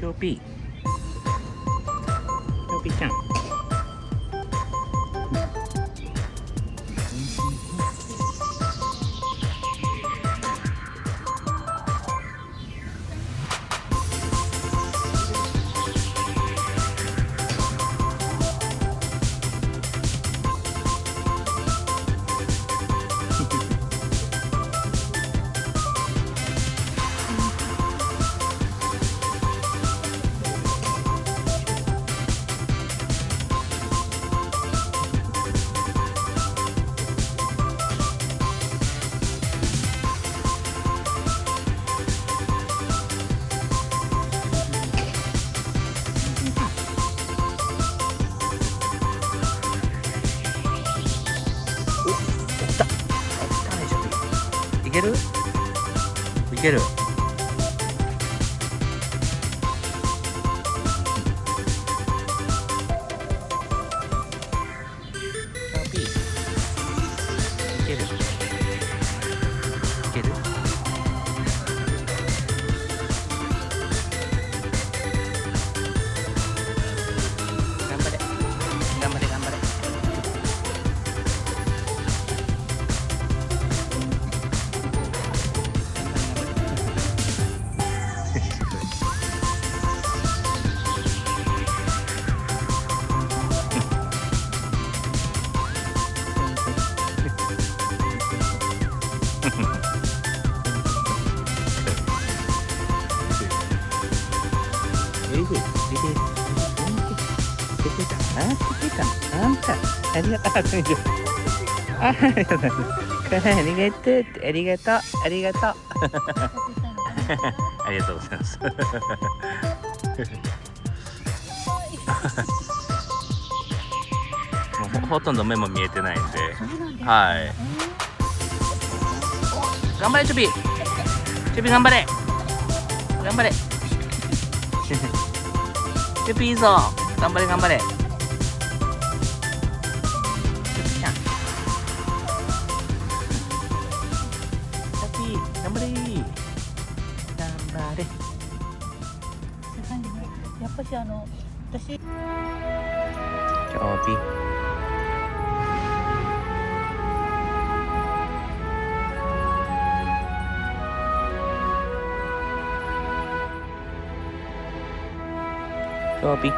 チョピーちゃん。いける？いける。いける。いける。頑張れ。頑張れ頑張れ。あんた、ありがとう。ありがとう。ありがとう。ありがとう。ありがとう。ありがとうございます。もうほとんど目も見えてないんで。はい。頑張れ、チョビ。チョビ頑張れ。頑張れ。チョビいいぞ。頑張れ頑張れ。頑張れ。頑張れ。やっぱし私。チョビ。チョビ。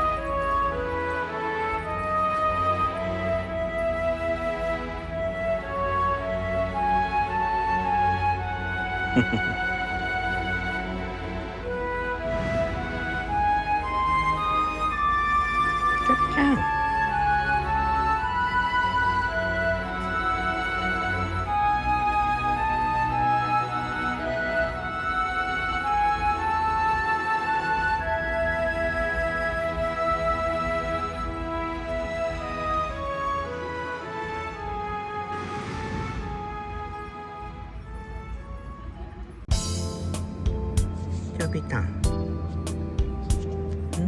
ちょっちゃん。チョビタン。チ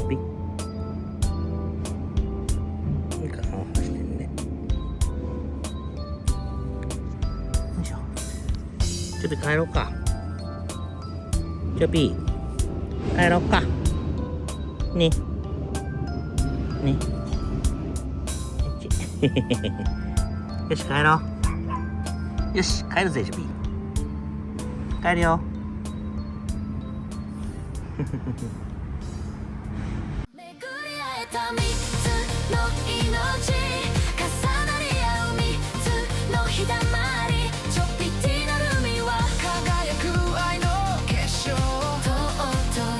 ョビ。いいか顔してんね。よいしょ。チョビ帰ろうか。チョビ帰ろうか。ね。ね。よし帰ろう。よし帰るぜチョビ。帰るよ。巡り会えた三つの命重なり合う三つの日だまりちょっぴりなる海は輝く愛の結晶尊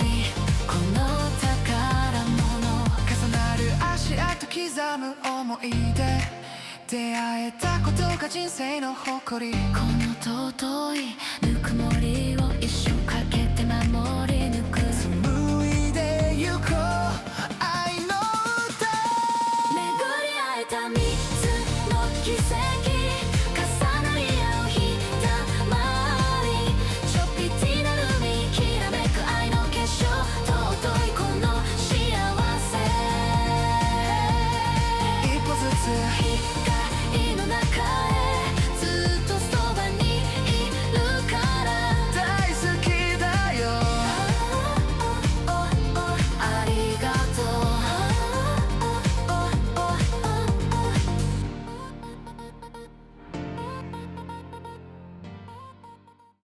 いこの宝物重なる足跡刻む思い出出会えたことが人生の誇りこの尊いぬくもり